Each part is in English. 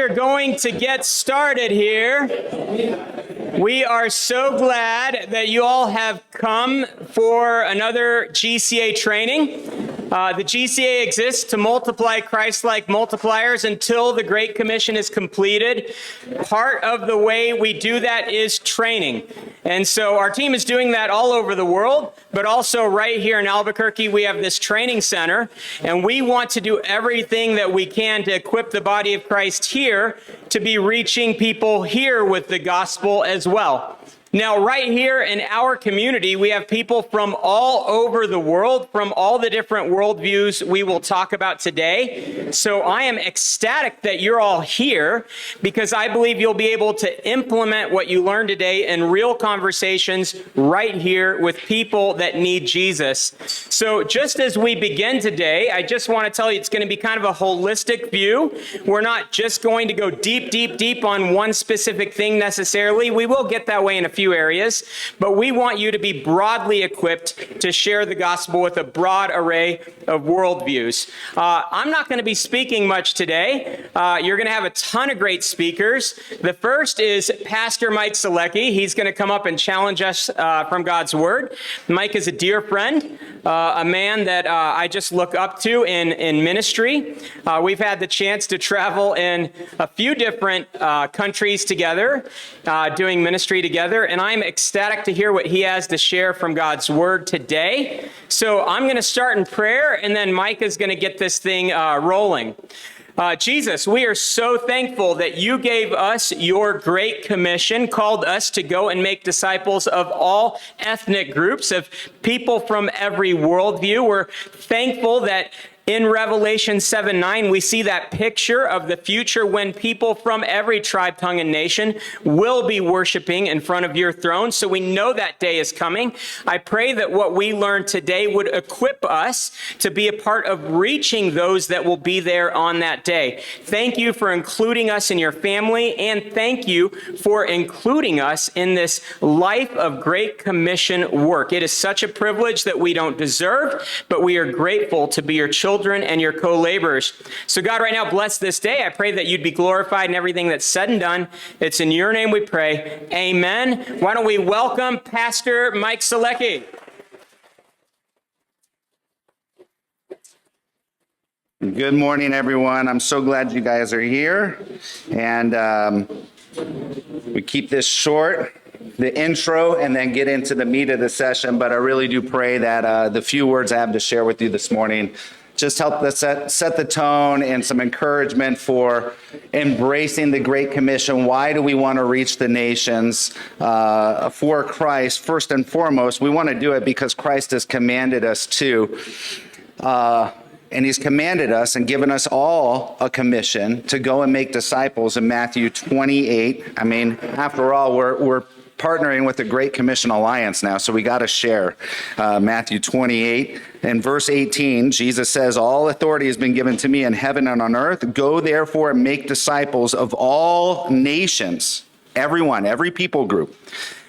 are going to get started here. We are so glad that you all have come for another GCA training. The GCA exists to multiply Christ-like multipliers until the Great Commission is completed. Part of the way we do that is training. And so our team is doing that all over the world, but also right here in Albuquerque, we have this training center, and we want to do everything that we can to equip the body of Christ here to be reaching people here with the gospel as well. Now, right here in our community, we have people from all over the world, from all the different worldviews we will talk about today. So I am ecstatic that you're all here because I believe you'll be able to implement what you learned today in real conversations right here with people that need Jesus. So just as we begin today, I just want to tell you it's going to be kind of a holistic view. We're not just going to go deep on one specific thing necessarily. We will get that way in a few areas, but we want you to be broadly equipped to share the gospel with a broad array of worldviews. I'm not going to be speaking much today. You're going to have a ton of great speakers. The first is Pastor Mike Solecki. He's going to come up and challenge us from God's Word. Mike is a dear friend, a man that I just look up to in ministry. We've had the chance to travel in a few different countries together, doing ministry together, and I'm ecstatic to hear what he has to share from God's Word today. So I'm going to start in prayer, and then Mike is going to get this thing rolling. Jesus, we are so thankful that you gave us your great commission, called us to go and make disciples of all ethnic groups, of people from every worldview. We're thankful that in Revelation 7:9, we see that picture of the future when people from every tribe, tongue, and nation will be worshiping in front of your throne. So we know that day is coming. I pray that what we learned today would equip us to be a part of reaching those that will be there on that day. Thank you for including us in your family, and thank you for including us in this life of Great Commission work. It is such a privilege that we don't deserve, but we are grateful to be your children and your co-laborers. So God, right now, bless this day. I pray that you'd be glorified in everything that's said and done. It's in your name we pray. Amen. Why don't we welcome Pastor Mike Solecki. Good morning, everyone. I'm so glad you guys are here. And we keep this short, the intro, and then get into the meat of the session. But I really do pray that the few words I have to share with you this morning just help to set the tone and some encouragement for embracing the Great Commission. Why do we want to reach the nations for Christ? First and foremost, we want to do it because Christ has commanded us to. And he's commanded us and given us all a commission to go and make disciples in Matthew 28. I mean, after all, we're partnering with the Great Commission Alliance now, so we got to share. Matthew 28 and verse 18, Jesus says, "All authority has been given to me in heaven and on earth. Go therefore and make disciples of all nations," everyone, every people group,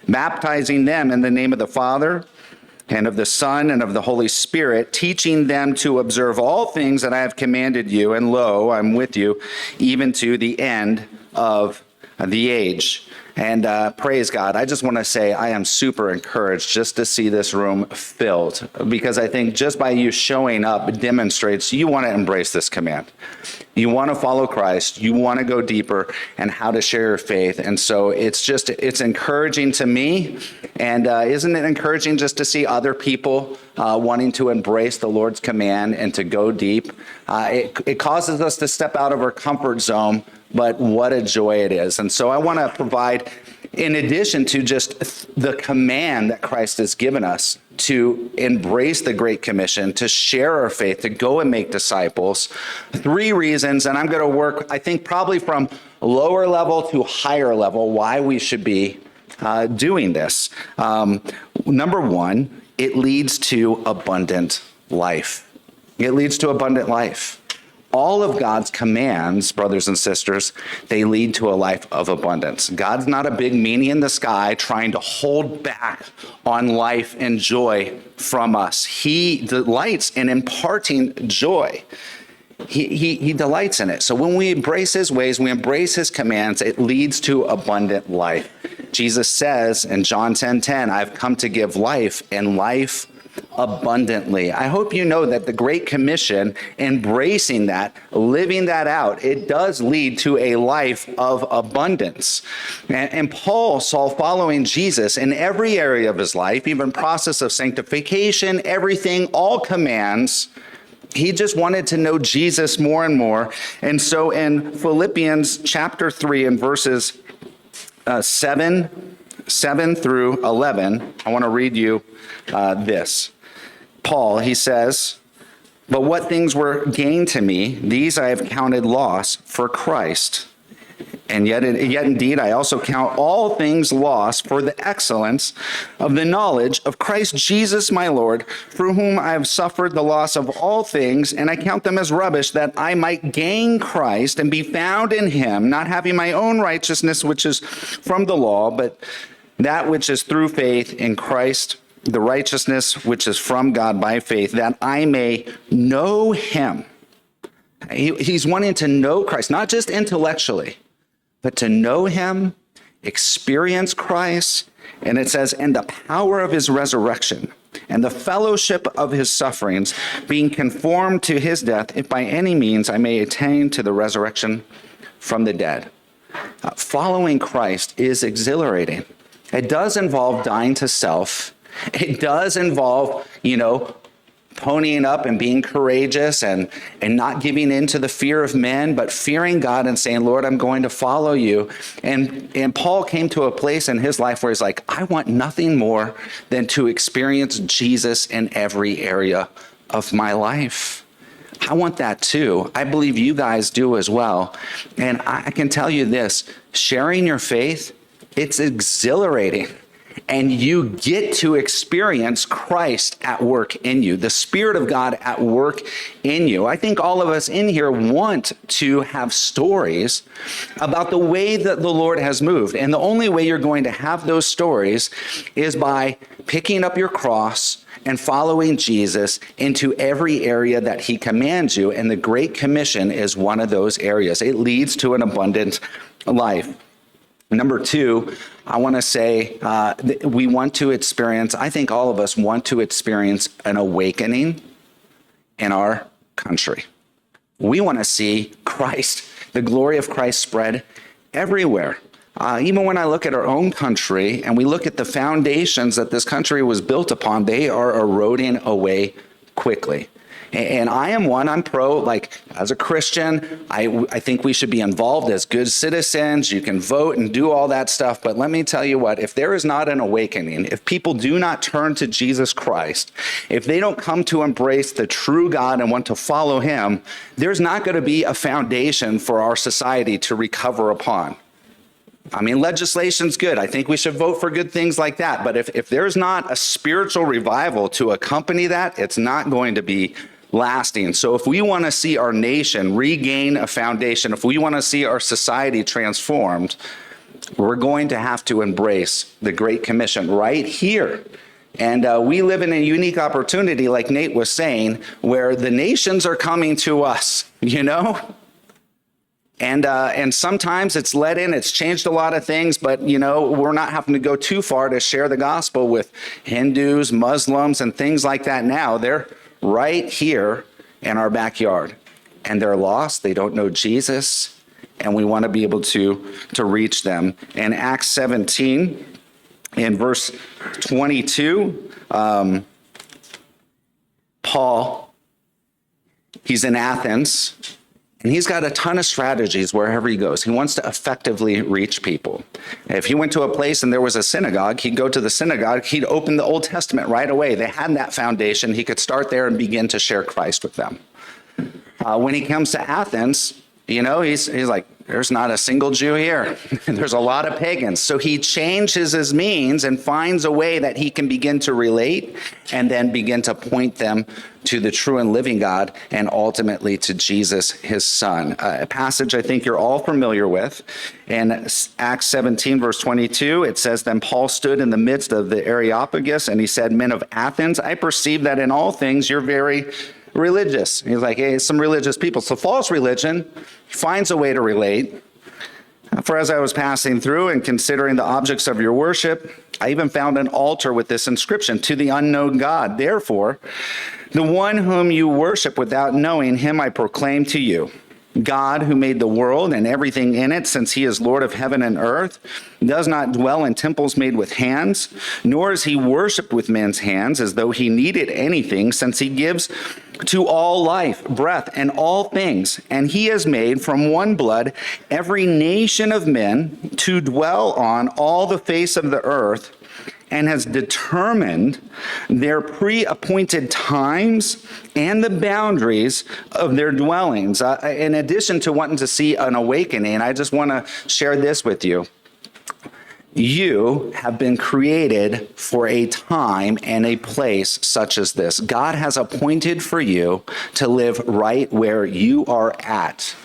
"baptizing them in the name of the Father and of the Son and of the Holy Spirit, teaching them to observe all things that I have commanded you. And lo, I'm with you even to the end of the age." And praise God. I just want to say I am super encouraged just to see this room filled, because I think just by you showing up demonstrates you want to embrace this command. You want to follow Christ. You want to go deeper and how to share your faith. And so it's encouraging to me. And isn't it encouraging just to see other people wanting to embrace the Lord's command and to go deep? It causes us to step out of our comfort zone, but what a joy it is. And so I want to provide, in addition to just the command that Christ has given us to embrace the Great Commission, to share our faith, to go and make disciples, 3 reasons, and I'm going to work, I think, probably from lower level to higher level, why we should be doing this. Number 1, it leads to abundant life. It leads to abundant life. All of God's commands, brothers and sisters, they lead to a life of abundance. God's not a big meanie in the sky trying to hold back on life and joy from us. He delights in imparting joy. he delights in it. So when we embrace his ways, we embrace his commands, it leads to abundant life. Jesus says in John 10:10, I've come to give life and life abundantly. I hope you know that the Great Commission, embracing that, living that out, it does lead to a life of abundance. And Paul saw following Jesus in every area of his life, even process of sanctification, everything, all commands. He just wanted to know Jesus more and more. And so in Philippians chapter 3 and verses 7 through 11, I want to read you this. Paul, he says, but what things were gained to me, these I have counted loss for Christ. And yet indeed, I also count all things loss for the excellence of the knowledge of Christ Jesus my Lord, through whom I have suffered the loss of all things, and I count them as rubbish, that I might gain Christ and be found in him, not having my own righteousness, which is from the law, but that which is through faith in Christ, the righteousness which is from God by faith, that I may know him. He's wanting to know Christ, not just intellectually, but to know him, experience Christ, and it says, and the power of his resurrection, and the fellowship of his sufferings, being conformed to his death, if by any means I may attain to the resurrection from the dead. Following Christ is exhilarating. It does involve dying to self. It does involve, ponying up and being courageous and not giving in to the fear of men, but fearing God and saying, Lord, I'm going to follow you. And Paul came to a place in his life where he's like, I want nothing more than to experience Jesus in every area of my life. I want that too. I believe you guys do as well. And I can tell you this, sharing your faith, it's exhilarating. And you get to experience Christ at work in you, the Spirit of God at work in you. I think all of us in here want to have stories about the way that the Lord has moved. And the only way you're going to have those stories is by picking up your cross and following Jesus into every area that he commands you. And the Great Commission is one of those areas. It leads to an abundant life. Number two, I want to say we want to experience, I think all of us want to experience an awakening in our country. We want to see Christ, the glory of Christ spread everywhere. Even when I look at our own country and we look at the foundations that this country was built upon, they are eroding away quickly. And I am one, I'm pro, as a Christian, I think we should be involved as good citizens. You can vote and do all that stuff. But let me tell you what, if there is not an awakening, if people do not turn to Jesus Christ, if they don't come to embrace the true God and want to follow him, there's not going to be a foundation for our society to recover upon. I mean, legislation's good. I think we should vote for good things like that. But if there's not a spiritual revival to accompany that, it's not going to be lasting. So if we want to see our nation regain a foundation, if we want to see our society transformed, we're going to have to embrace the Great Commission right here. And we live in a unique opportunity, like Nate was saying, where the nations are coming to us, And sometimes it's let in, it's changed a lot of things, but, we're not having to go too far to share the gospel with Hindus, Muslims, and things like that now. They're right here in our backyard, and they're lost. They don't know Jesus, and we want to be able to reach them. In Acts 17, in verse 22, Paul, he's in Athens, and he's got a ton of strategies wherever he goes. He wants to effectively reach people. If he went to a place and there was a synagogue, he'd go to the synagogue, he'd open the Old Testament right away. They had that foundation. He could start there and begin to share Christ with them. When he comes to Athens, he's like, there's not a single Jew here. There's a lot of pagans. So he changes his means and finds a way that he can begin to relate and then begin to point them to the true and living God and ultimately to Jesus, his son. A passage I think you're all familiar with. In Acts 17, verse 22, it says, then Paul stood in the midst of the Areopagus and he said, men of Athens, I perceive that in all things you're very religious. He's like, hey, some religious people. So false religion finds a way to relate. For as I was passing through and considering the objects of your worship, I even found an altar with this inscription, to the unknown God. Therefore, the one whom you worship without knowing, him I proclaim to you. God, who made the world and everything in it, since he is Lord of heaven and earth, does not dwell in temples made with hands, nor is he worshipped with men's hands as though he needed anything, since he gives to all life, breath, and all things. And he has made from one blood every nation of men to dwell on all the face of the earth, and has determined their pre-appointed times and the boundaries of their dwellings. In addition to wanting to see an awakening, I just want to share this with you. You have been created for a time and a place such as this. God has appointed for you to live right where you are at,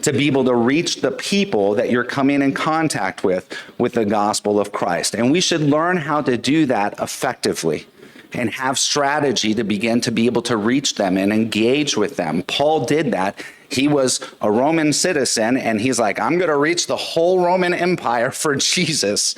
to be able to reach the people that you're coming in contact with the gospel of Christ. And we should learn how to do that effectively and have strategy to begin to be able to reach them and engage with them. Paul did that. He was a Roman citizen, and he's like, I'm going to reach the whole Roman Empire for Jesus.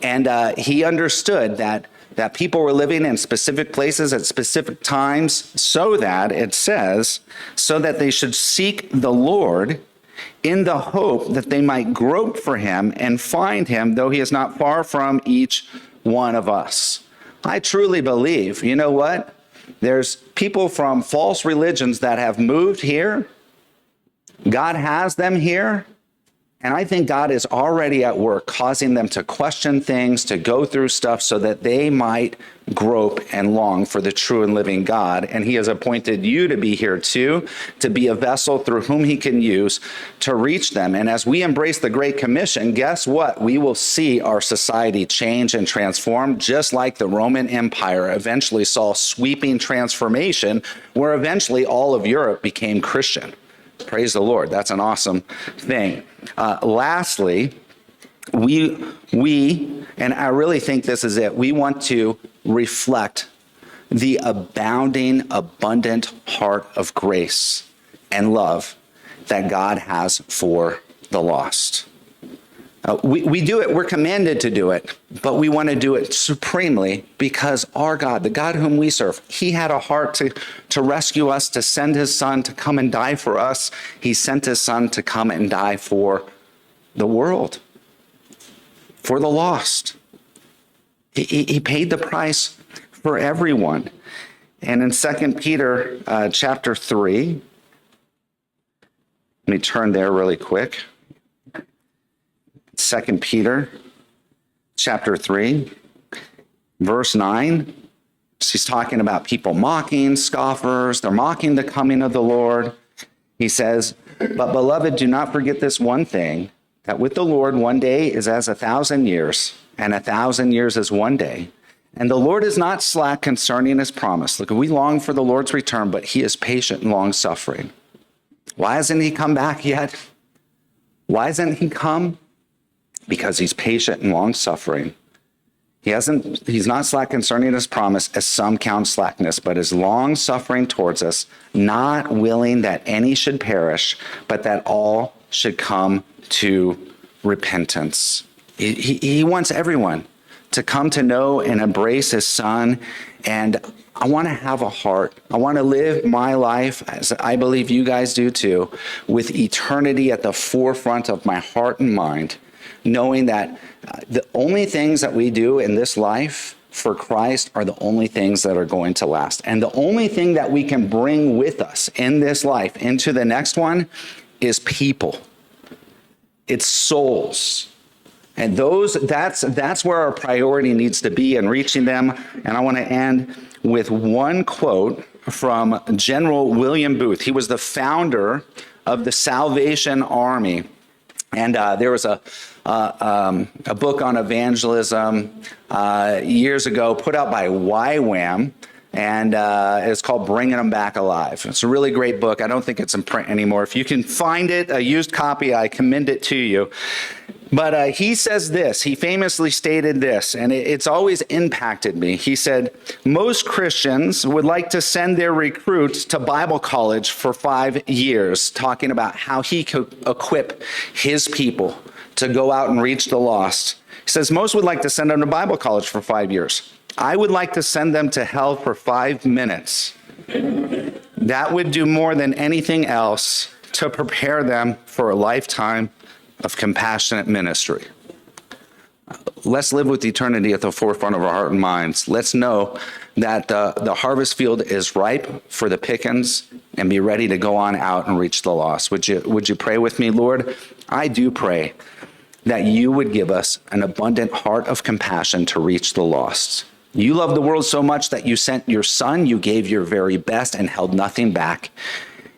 And he understood that people were living in specific places at specific times, so that, it says, so that they should seek the Lord in the hope that they might grope for him and find him, though he is not far from each one of us. I truly believe, you know what? There's people from false religions that have moved here. God has them here. And I think God is already at work causing them to question things, to go through stuff so that they might grope and long for the true and living God. And he has appointed you to be here too, to be a vessel through whom he can use to reach them. And as we embrace the Great Commission, guess what? We will see our society change and transform, just like the Roman Empire eventually saw sweeping transformation, where eventually all of Europe became Christian. Praise the Lord. That's an awesome thing. Lastly, we, and I really think this is it, we want to reflect the abounding, abundant heart of grace and love that God has for the lost. We do it, we're commanded to do it, but we want to do it supremely because our God, the God whom we serve, he had a heart to rescue us, to send his son to come and die for us. He sent his son to come and die for the world, for the lost. He paid the price for everyone. And in 2 Peter chapter 3, let me turn there really quick. 2 Peter chapter 3, verse 9. He's talking about people mocking, scoffers. They're mocking the coming of the Lord. He says, but beloved, do not forget this one thing, that with the Lord 1 day is as 1,000 years, and 1,000 years is 1 day. And the Lord is not slack concerning his promise. Look, we long for the Lord's return, but he is patient and long-suffering. Why hasn't he come back yet? Why hasn't he come? Because he's patient and long-suffering. He's not slack concerning his promise, as some count slackness, but is long-suffering towards us, not willing that any should perish, but that all should come to repentance. He wants everyone to come to know and embrace his son. And I want to have a heart. I want to live my life, as I believe you guys do too, with eternity at the forefront of my heart and mind, knowing that the only things that we do in this life for Christ are the only things that are going to last. And the only thing that we can bring with us in this life into the next one is people. It's souls. And that's where our priority needs to be in reaching them. And I want to end with one quote from General William Booth. He was the founder of the Salvation Army. And there was a book on evangelism years ago put out by YWAM, and it's called Bringing Them Back Alive. It's a really great book. I don't think it's in print anymore. If you can find it, a used copy, I commend it to you. But he says this, he famously stated this, and it's always impacted me. He said, most Christians would like to send their recruits to Bible college for 5 years, talking about how he could equip his people to go out and reach the lost. He says, most would like to send them to Bible college for 5 years. I would like to send them to hell for 5 minutes. That would do more than anything else to prepare them for a lifetime of compassionate ministry. Let's live with eternity at the forefront of our heart and minds. Let's know that the harvest field is ripe for the pickings, and be ready to go on out and reach the lost. Would you pray with me, Lord? I do pray that you would give us an abundant heart of compassion to reach the lost. You love the world so much that you sent your son, you gave your very best and held nothing back.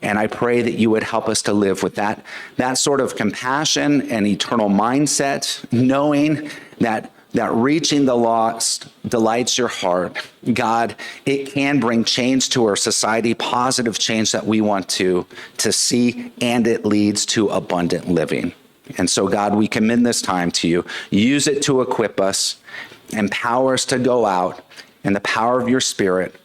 And I pray that you would help us to live with that sort of compassion and eternal mindset, knowing that reaching the lost delights your heart. God, it can bring change to our society, positive change that we want to see, and it leads to abundant living. And so, God, we commend this time to you. Use it to equip us, empower us to go out in the power of your Spirit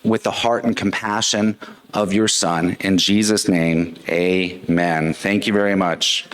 with the heart and compassion of your Son. In Jesus' name, amen. Thank you very much.